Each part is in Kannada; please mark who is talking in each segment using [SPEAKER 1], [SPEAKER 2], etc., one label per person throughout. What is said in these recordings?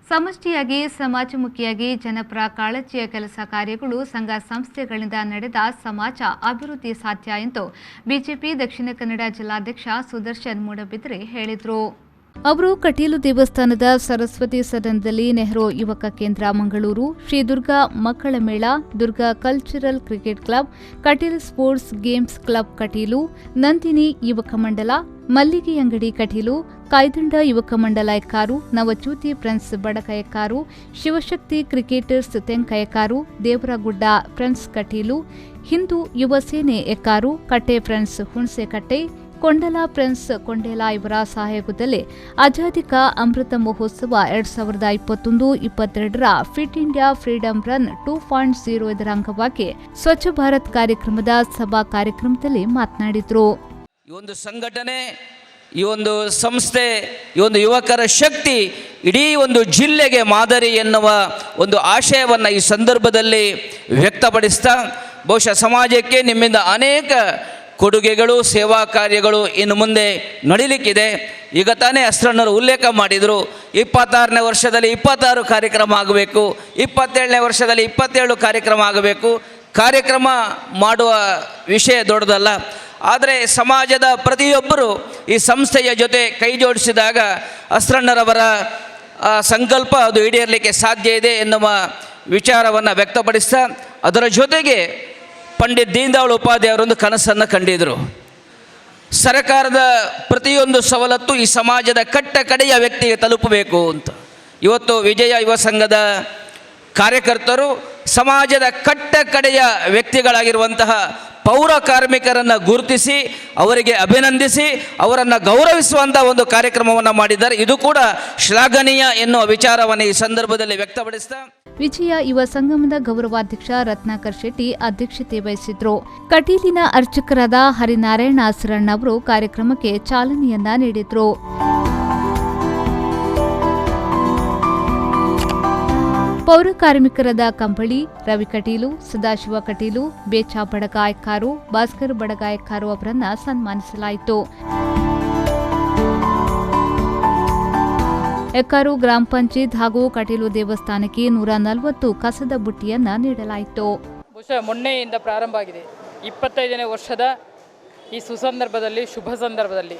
[SPEAKER 1] ಸಮಷ್ಟಿಯಾಗಿ ಸಮಾಜಮುಖಿಯಾಗಿ ಜನಪರ ಕಾಳಜಿಯ ಕೆಲಸ ಕಾರ್ಯಗಳು ಸಂಘ ಸಂಸ್ಥೆಗಳಿಂದ ನಡೆದ ಸಮಾಜ ಅಭಿವೃದ್ಧಿ ಸಾಧ್ಯ ಎಂದು ಬಿಜೆಪಿ ದಕ್ಷಿಣ ಕನ್ನಡ ಜಿಲ್ಲಾಧ್ಯಕ್ಷ ಸುದರ್ಶನ್ ಮೂಡಬಿದ್ರೆ ಹೇಳಿದರು. ಅವರು ಕಟೀಲು ದೇವಸ್ಥಾನದ ಸರಸ್ವತಿ ಸದನದಲ್ಲಿ ನೆಹರು ಯುವಕ ಕೇಂದ್ರ ಮಂಗಳೂರು, ಶ್ರೀ ದುರ್ಗಾ ಮಕ್ಕಳ ಮೇಳ, Durga cultural cricket club, Kateel sports games club Kateel, Nandini ಯುವಕ ಮಂಡಲ, ಮಲ್ಲಿಗೆ ಅಂಗಡಿ ಕಟೀಲು, ಕಾಯ್ದಂಡ ಯುವಕ ಮಂಡಲ ಎಕ್ಕಾರು, ನವಜ್ಯೋತಿ ಫ್ರೆಂಡ್ಸ್ ಬಡಕಯಕ್ಕಾರು, ಶಿವಶಕ್ತಿ ಕ್ರಿಕೆಟರ್ಸ್ ತೆಂಕಯಕ್ಕಾರು, ದೇವರಗುಡ್ಡ ಫ್ರೆಂಡ್ಸ್ ಕಟೀಲು, ಹಿಂದೂ ಯುವ ಸೇನೆ ಎಕ್ಕಾರು, ಕಟ್ಟೆ ಫ್ರೆಂಡ್ಸ್ ಹುಣಸೆಕಟ್ಟೆ, ಕೊಂಡಲ ಫ್ರೆಂಡ್ಸ್ ಕೊಂಡೇಲ ಇವರ ಸಹಯೋಗದಲ್ಲಿ ಆಜಾದಿಕ ಅಮೃತ ಮಹೋತ್ಸವ 2021-22ರ ಫಿಟ್ ಇಂಡಿಯಾ ಫ್ರೀಡಂ ರನ್ 2.0 ಇದರ ಅಂಗವಾಗಿ ಸ್ವಚ್ಛ ಭಾರತ್ ಕಾರ್ಯಕ್ರಮದ ಸಭಾ ಕಾರ್ಯಕ್ರಮದಲ್ಲಿ ಮಾತನಾಡಿದರು.
[SPEAKER 2] ಈ ಒಂದು ಸಂಘಟನೆ, ಈ ಒಂದು ಸಂಸ್ಥೆ, ಈ ಒಂದು ಯುವಕರ ಶಕ್ತಿ ಇಡೀ ಒಂದು ಜಿಲ್ಲೆಗೆ ಮಾದರಿ ಎನ್ನುವ ಒಂದು ಆಶಯವನ್ನು ಈ ಸಂದರ್ಭದಲ್ಲಿ ವ್ಯಕ್ತಪಡಿಸ್ತಾ, ಬಹುಶಃ ಸಮಾಜಕ್ಕೆ ನಿಮ್ಮಿಂದ ಅನೇಕ ಕೊಡುಗೆಗಳು, ಸೇವಾ ಕಾರ್ಯಗಳು ಇನ್ನು ಮುಂದೆ ನಡೀಲಿಕ್ಕಿದೆ. ಈಗ ತಾನೇ ಅಸ್ತ್ರಣ್ಣರು ಉಲ್ಲೇಖ ಮಾಡಿದರು, 26ನೇ ವರ್ಷದಲ್ಲಿ 26 ಕಾರ್ಯಕ್ರಮ ಆಗಬೇಕು, 27ನೇ ವರ್ಷದಲ್ಲಿ 27 ಕಾರ್ಯಕ್ರಮ ಆಗಬೇಕು. ಕಾರ್ಯಕ್ರಮ ಮಾಡುವ ವಿಷಯ ದೊಡ್ಡದಲ್ಲ, ಆದರೆ ಸಮಾಜದ ಪ್ರತಿಯೊಬ್ಬರು ಈ ಸಂಸ್ಥೆಯ ಜೊತೆ ಕೈ ಜೋಡಿಸಿದಾಗ ಅಸ್ತ್ರಣ್ಣರವರ ಸಂಕಲ್ಪ ಅದು ಈಡೇರಲಿಕ್ಕೆ ಸಾಧ್ಯ ಇದೆ ಎನ್ನುವ ವಿಚಾರವನ್ನು ವ್ಯಕ್ತಪಡಿಸ್ತಾ, ಅದರ ಜೊತೆಗೆ ಪಂಡಿತ್ ದೀನ್ ದಯಾಳ್ ಉಪಾಧ್ಯಾಯ ಅವರೊಂದು ಕನಸನ್ನು ಕಂಡಿದ್ದರು. ಸರ್ಕಾರದ ಪ್ರತಿಯೊಂದು ಸವಲತ್ತು ಈ ಸಮಾಜದ ಕಟ್ಟ ಕಡೆಯ ವ್ಯಕ್ತಿಗೆ ತಲುಪಬೇಕು ಅಂತ. ಇವತ್ತು ವಿಜಯ ಯುವ ಸಂಘದ ಕಾರ್ಯಕರ್ತರು ಸಮಾಜದ ಕಟ್ಟ ಕಡೆಯ ವ್ಯಕ್ತಿಗಳಾಗಿರುವಂತಹ ಪೌರ ಕಾರ್ಮಿಕರನ್ನು ಗುರುತಿಸಿ ಅವರಿಗೆ ಅಭಿನಂದಿಸಿ ಅವರನ್ನು ಗೌರವಿಸುವಂಥ ಒಂದು ಕಾರ್ಯಕ್ರಮವನ್ನು ಮಾಡಿದ್ದಾರೆ. ಇದು ಕೂಡ ಶ್ಲಾಘನೀಯ ಎನ್ನುವ ವಿಚಾರವನ್ನು ಈ ಸಂದರ್ಭದಲ್ಲಿ ವ್ಯಕ್ತಪಡಿಸ್ತಾ,
[SPEAKER 1] ವಿಜಯ ಯುವ ಸಂಗಮದ ಗೌರವಾಧ್ಯಕ್ಷ ರತ್ನಾಕರ್ ಶೆಟ್ಟಿ ಅಧ್ಯಕ್ಷತೆ ವಹಿಸಿದ್ರು. ಕಟೀಲಿನ ಅರ್ಚಕರಾದ ಹರಿನಾರಾಯಣ ಅಸರಣ್ಣ ಅವರು ಕಾರ್ಯಕ್ರಮಕ್ಕೆ ಚಾಲನೆಯನ್ನ ನೀಡಿದ್ರು. ಪೌರ ಕಾರ್ಮಿಕರಾದ ಕಂಬಳಿ, ರವಿ ಕಟೀಲು, ಸದಾಶಿವ ಕಟೀಲು, ಬೇಚಾ ಬಡಗಾಯಕಾರು, ಭಾಸ್ಕರ್ ಬಡಗಾಯಕಾರು ಅವರನ್ನ ಸನ್ಮಾನಿಸಲಾಯಿತು. ಎಕ್ಕಾರು ಗ್ರಾಮ ಪಂಚಾಯತ್ ಹಾಗೂ ಕಟೀಲು ದೇವಸ್ಥಾನಕ್ಕೆ 140 ಕಸದ ಬುಟ್ಟಿಯನ್ನ ನೀಡಲಾಯಿತು.
[SPEAKER 3] ಬಹುಶಃ ಮೊನ್ನೆಯಿಂದ ಪ್ರಾರಂಭ ಆಗಿದೆ. 25ನೇ ವರ್ಷದ ಈ ಸುಸಂದರ್ಭದಲ್ಲಿ, ಶುಭ ಸಂದರ್ಭದಲ್ಲಿ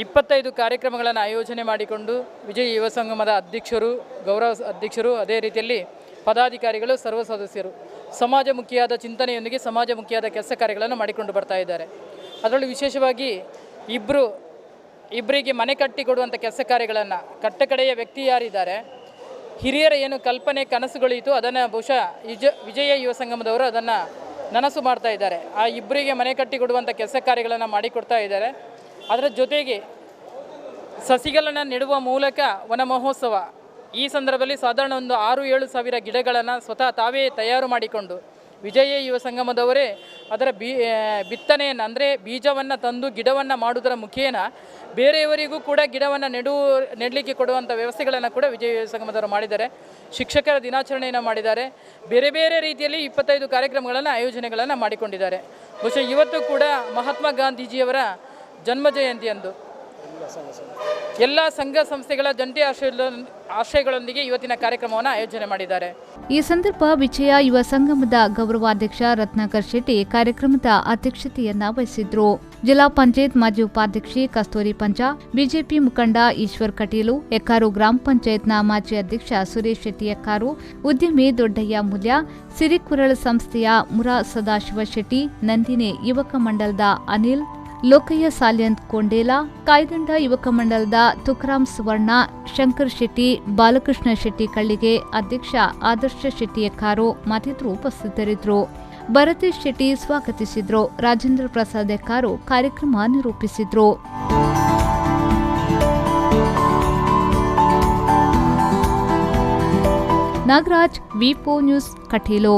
[SPEAKER 3] 25 ಕಾರ್ಯಕ್ರಮಗಳನ್ನು ಆಯೋಜನೆ ಮಾಡಿಕೊಂಡು ವಿಜಯ ಯುವ ಸಂಗಮದ ಅಧ್ಯಕ್ಷರು, ಗೌರವ ಅಧ್ಯಕ್ಷರು, ಅದೇ ರೀತಿಯಲ್ಲಿ ಪದಾಧಿಕಾರಿಗಳು, ಸರ್ವ ಸದಸ್ಯರು ಸಮಾಜಮುಖಿಯಾದ ಚಿಂತನೆಯೊಂದಿಗೆ ಸಮಾಜಮುಖಿಯಾದ ಕೆಲಸ ಕಾರ್ಯಗಳನ್ನು ಮಾಡಿಕೊಂಡು ಬರ್ತಾ ಇದ್ದಾರೆ. ಅದರಲ್ಲೂ ವಿಶೇಷವಾಗಿ ಇಬ್ಬರಿಗೆ ಮನೆ ಕಟ್ಟಿಕೊಡುವಂಥ ಕೆಲಸ ಕಾರ್ಯಗಳನ್ನು, ಕಟ್ಟಕಡೆಯ ವ್ಯಕ್ತಿ ಯಾರಿದ್ದಾರೆ, ಹಿರಿಯರ ಏನು ಕಲ್ಪನೆ ಕನಸುಗಳಿತ್ತು ಅದನ್ನು ಬಹುಶಃ ವಿಜಯ ಯುವ ಸಂಗಮದವರು ಅದನ್ನು ನನಸು ಮಾಡ್ತಾ ಇದ್ದಾರೆ. ಆ ಇಬ್ಬರಿಗೆ ಮನೆ ಕಟ್ಟಿಕೊಡುವಂಥ ಕೆಲಸ ಕಾರ್ಯಗಳನ್ನು ಮಾಡಿಕೊಡ್ತಾ ಇದ್ದಾರೆ. ಅದರ ಜೊತೆಗೆ ಸಸಿಗಳನ್ನು ನೆಡುವ ಮೂಲಕ ವನ ಮಹೋತ್ಸವ, ಈ ಸಂದರ್ಭದಲ್ಲಿ ಸಾಧಾರಣ ಒಂದು 6-7 ಸಾವಿರ ಗಿಡಗಳನ್ನು ಸ್ವತಃ ತಾವೇ ತಯಾರು ಮಾಡಿಕೊಂಡು ವಿಜಯ ಯುವ ಸಂಗಮದವರೇ ಅದರ ಬಿತ್ತನೆಯನ್ನು, ಅಂದರೆ ಬೀಜವನ್ನು ತಂದು ಗಿಡವನ್ನು ಮಾಡುವುದರ ಮುಖೇನ ಬೇರೆಯವರಿಗೂ ಕೂಡ ಗಿಡವನ್ನು ನೆಡಲಿಕ್ಕೆ ಕೊಡುವಂಥ ವ್ಯವಸ್ಥೆಗಳನ್ನು ಕೂಡ ವಿಜಯ ಯುವ ಸಂಗಮದವರು ಮಾಡಿದ್ದಾರೆ. ಶಿಕ್ಷಕರ ದಿನಾಚರಣೆಯನ್ನು ಮಾಡಿದ್ದಾರೆ. ಬೇರೆ ಬೇರೆ ರೀತಿಯಲ್ಲಿ 25 ಕಾರ್ಯಕ್ರಮಗಳನ್ನು, ಆಯೋಜನೆಗಳನ್ನು ಮಾಡಿಕೊಂಡಿದ್ದಾರೆ. ಬಹುಶಃ ಇವತ್ತು ಕೂಡ ಮಹಾತ್ಮ ಗಾಂಧೀಜಿಯವರ ಜನ್ಮ ಜಯಂತಿಯಂದು ಎಲ್ಲ ಸಂಘ ಸಂಸ್ಥೆಗಳ ಜಂಟಿ ಆಶಯಗಳೊಂದಿಗೆ ಇವತ್ತಿನ ಕಾರ್ಯಕ್ರಮವನ್ನು ಆಯೋಜನೆ ಮಾಡಿದ್ದಾರೆ.
[SPEAKER 1] ಈ ಸಂದರ್ಭ ವಿಜಯ ಯುವ ಸಂಗಮದ ಗೌರವಾಧ್ಯಕ್ಷ ರತ್ನಾಕರ್ ಶೆಟ್ಟಿ ಕಾರ್ಯಕ್ರಮದ ಅಧ್ಯಕ್ಷತೆಯನ್ನ ವಹಿಸಿದ್ರು. ಜಿಲ್ಲಾ ಪಂಚಾಯತ್ ಮಾಜಿ ಉಪಾಧ್ಯಕ್ಷೆ ಕಸ್ತೂರಿ ಪಂಚ, ಬಿಜೆಪಿ ಮುಖಂಡ ಈಶ್ವರ್ ಕಟೀಲು, ಎಕ್ಕಾರು ಗ್ರಾಮ ಪಂಚಾಯತ್ನ ಮಾಜಿ ಅಧ್ಯಕ್ಷ ಸುರೇಶ್ ಶೆಟ್ಟಿ ಎಕ್ಕಾರು, ಉದ್ಯಮಿ ದೊಡ್ಡಯ್ಯ ಮೂಲ್ಯ, ಸಿರಿಕುರಳ ಸಂಸ್ಥೆಯ ಮುರಾ ಸದಾಶಿವ ಶೆಟ್ಟಿ, ನಂದಿನಿ ಯುವಕ ಮಂಡಲದ ಅನಿಲ್, ಲೋಕಯ್ಯ ಸಾಲ್ಯಂತ್ ಕೊಂಡೇಲ, ಕಾಯ್ದಂಡ ಯುವಕ ಮಂಡಲದ ತುಕರಾಮ್ ಸುವರ್ಣ, ಶಂಕರ್ ಶೆಟ್ಟಿ, ಬಾಲಕೃಷ್ಣ ಶೆಟ್ಟಿ ಕಳ್ಳಿಗೆ, ಅಧ್ಯಕ್ಷ ಆದರ್ಶ ಶೆಟ್ಟಿ ಎಕ್ಕಾರು ಮತ್ತಿತರರು ಉಪಸ್ಥಿತರಿದ್ದರು. ಭರತೇಶ್ ಶೆಟ್ಟಿ ಸ್ವಾಗತಿಸಿದ್ರು. ರಾಜೇಂದ್ರ ಪ್ರಸಾದ್ ಎಕ್ಕಾರು ಕಾರ್ಯಕ್ರಮ ನಿರೂಪಿಸಿದ್ರು. ನಾಗರಾಜ್, ವಿಪೋ ನ್ಯೂಸ್, ಕಟೀಲು.